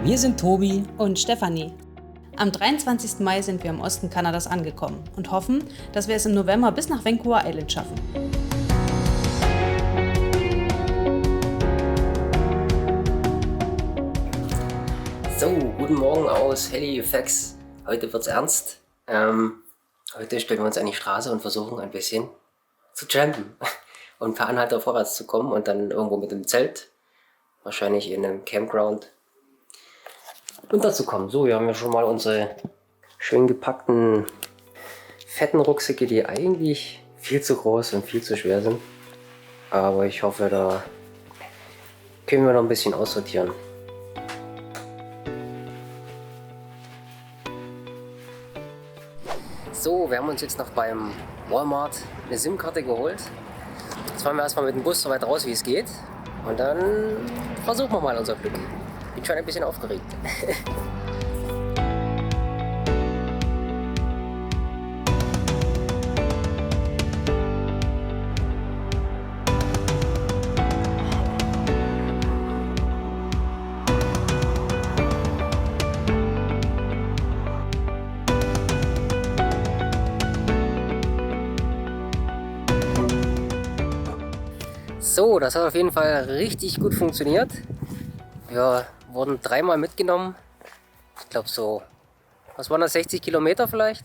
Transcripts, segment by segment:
Wir sind Tobi und Stefanie. Am 23. Mai sind wir im Osten Kanadas angekommen und hoffen, dass wir es im November bis nach Vancouver Island schaffen. So, guten Morgen aus Halifax. Heute wird's ernst. Heute stellen wir uns an die Straße und versuchen ein bisschen zu trampen und per Anhalter vorwärts zu kommen und dann irgendwo mit dem Zelt, wahrscheinlich in einem Campground, unterzukommen. So, wir haben ja schon mal unsere schön gepackten, fetten Rucksäcke, die eigentlich viel zu groß und viel zu schwer sind. Aber ich hoffe, da können wir noch ein bisschen aussortieren. So, wir haben uns jetzt noch beim Walmart eine SIM-Karte geholt. Jetzt fahren wir erstmal mit dem Bus so weit raus, wie es geht. Und dann versuchen wir mal unser Glück. Bin schon ein bisschen aufgeregt. So, das hat auf jeden Fall richtig gut funktioniert. Wir wurden 3-mal mitgenommen. Ich glaube so, was waren das, 60 Kilometer vielleicht,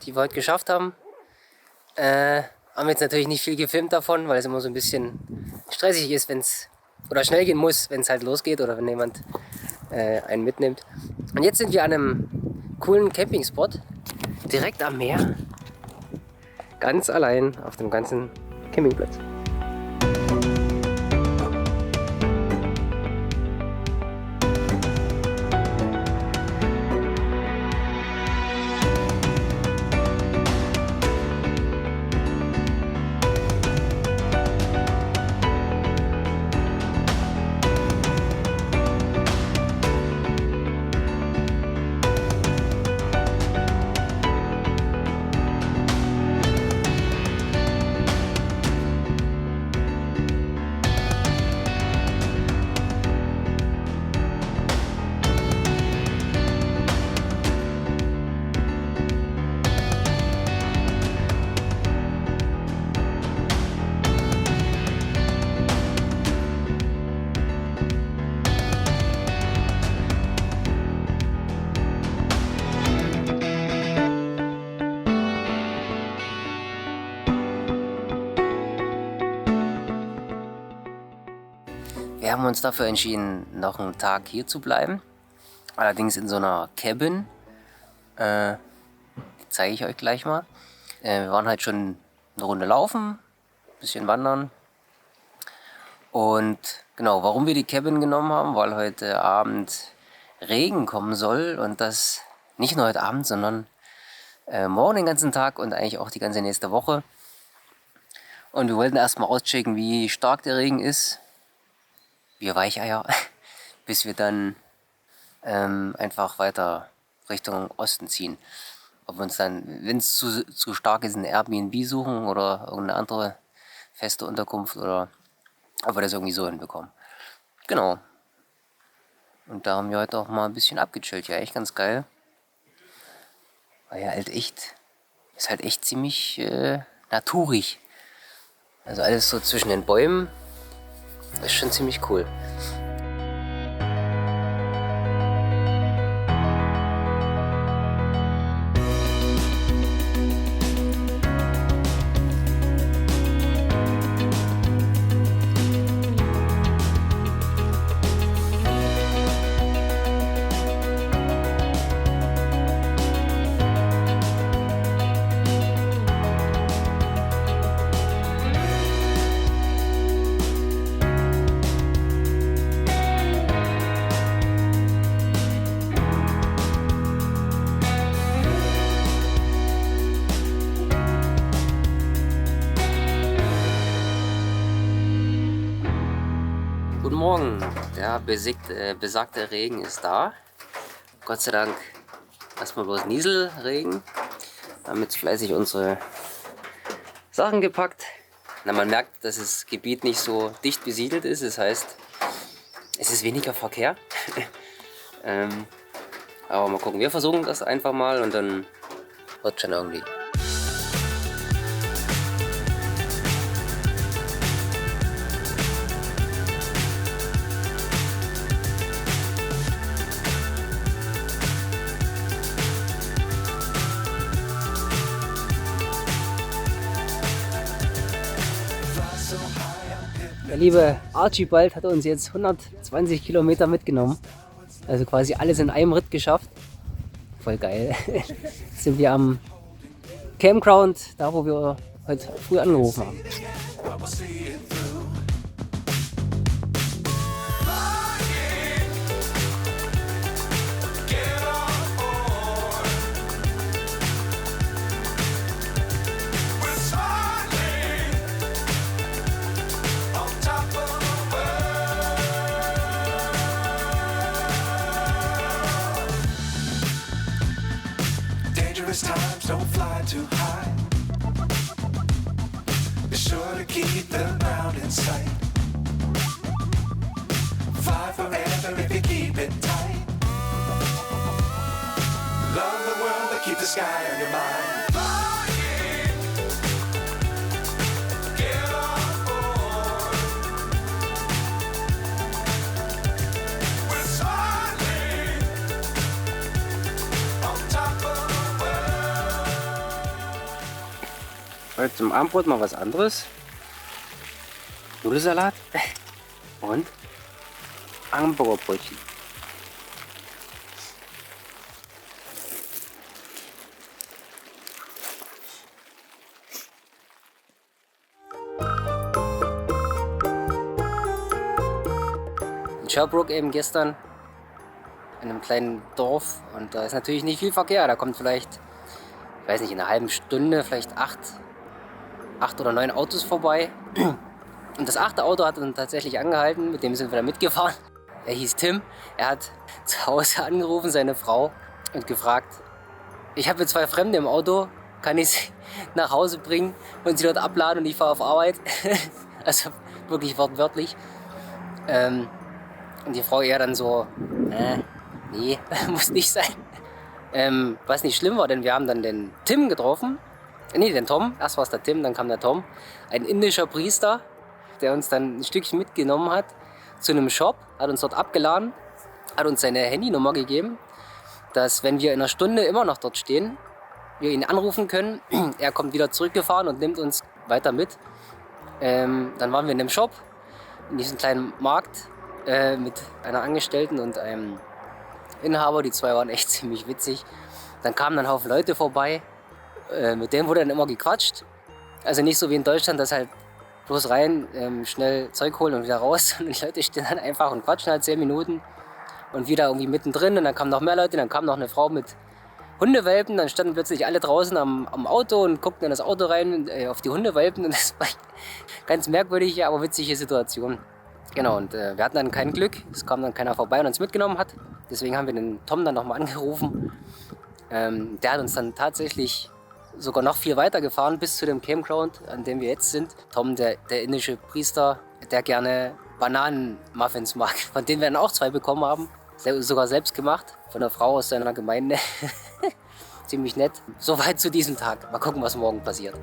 die wir heute geschafft haben. Haben jetzt natürlich nicht viel gefilmt davon, weil es immer so ein bisschen stressig ist, wenn es oder schnell gehen muss, wenn es halt losgeht oder wenn jemand einen mitnimmt. Und jetzt sind wir an einem coolen Campingspot direkt am Meer. Ganz allein auf dem ganzen Campingplatz. Wir haben uns dafür entschieden, noch einen Tag hier zu bleiben. Allerdings in so einer Cabin. Die zeige ich euch gleich mal. Wir waren halt schon eine Runde laufen, ein bisschen wandern. Und genau, warum wir die Cabin genommen haben, weil heute Abend Regen kommen soll. Und das nicht nur heute Abend, sondern morgen den ganzen Tag und eigentlich auch die ganze nächste Woche. Und wir wollten erstmal auschecken, wie stark der Regen ist. Wir Weicheier, bis wir dann einfach weiter Richtung Osten ziehen. Ob wir uns dann, wenn es zu stark ist, ein Airbnb suchen oder irgendeine andere feste Unterkunft oder ob wir das irgendwie so hinbekommen. Genau. Und da haben wir heute auch mal ein bisschen abgechillt. Ja, echt ganz geil. Weil ja halt echt, ist halt echt ziemlich naturig. Also alles so zwischen den Bäumen. Das ist schon ziemlich cool. Guten Morgen, der besagte Regen ist da. Gott sei Dank erstmal bloß Nieselregen. Wir haben jetzt fleißig unsere Sachen gepackt. Na, man merkt, dass das Gebiet nicht so dicht besiedelt ist. Das heißt, es ist weniger Verkehr. Aber mal gucken, wir versuchen das einfach mal und dann wird schon irgendwie. Der liebe Archibald hat uns jetzt 120 Kilometer mitgenommen. Also quasi alles in einem Ritt geschafft. Voll geil. Jetzt sind wir am Campground, da wo wir heute früh angerufen haben. Times don't fly too high. Be sure to keep the ground in sight. Fly forever if you keep it tight. Love the world but keep the sky on your mind. Heute zum Abendbrot mal was anderes. Nudelsalat und Hamburgerbrötchen. In Sherbrooke eben gestern in einem kleinen Dorf und da ist natürlich nicht viel Verkehr. Da kommt vielleicht, ich weiß nicht, in einer halben Stunde vielleicht 8 oder 9 Autos vorbei. Und das 8. Auto hat dann tatsächlich angehalten, mit dem sind wir dann mitgefahren. Er hieß Tim. Er hat zu Hause angerufen, seine Frau, und gefragt, ich habe 2 Fremde im Auto, kann ich sie nach Hause bringen und sie dort abladen und ich fahre auf Arbeit? Also wirklich wortwörtlich. Und die Frau eher dann so, nee, muss nicht sein. Was nicht schlimm war, denn wir haben dann den Tim getroffen. Nee, den Tom. Erst war es der Tim, dann kam der Tom. Ein indischer Priester, der uns dann ein Stückchen mitgenommen hat zu einem Shop, hat uns dort abgeladen, hat uns seine Handynummer gegeben, dass wenn wir in einer Stunde immer noch dort stehen, wir ihn anrufen können. Er kommt wieder zurückgefahren und nimmt uns weiter mit. Dann waren wir in dem Shop, in diesem kleinen Markt, mit einer Angestellten und einem Inhaber. Die 2 waren echt ziemlich witzig. Dann kamen dann ein Haufen Leute vorbei. Mit denen wurde dann immer gequatscht. Also nicht so wie in Deutschland, dass halt bloß rein, schnell Zeug holen und wieder raus. Und die Leute stehen dann einfach und quatschen halt 10 Minuten. Und wieder irgendwie mittendrin. Und dann kamen noch mehr Leute. Dann kam noch eine Frau mit Hundewelpen. Dann standen plötzlich alle draußen am Auto und guckten in das Auto rein, auf die Hundewelpen. Und das war ganz merkwürdige, aber witzige Situation. Genau, und wir hatten dann kein Glück. Es kam dann keiner vorbei und uns mitgenommen hat. Deswegen haben wir den Tom dann nochmal angerufen. Der hat uns dann tatsächlich sogar noch viel weiter gefahren bis zu dem Campground, an dem wir jetzt sind. Tom, der indische Priester, der gerne Bananenmuffins mag, von denen wir dann auch 2 bekommen haben. Sogar selbst gemacht, von einer Frau aus seiner Gemeinde. Ziemlich nett. Soweit zu diesem Tag. Mal gucken, was morgen passiert.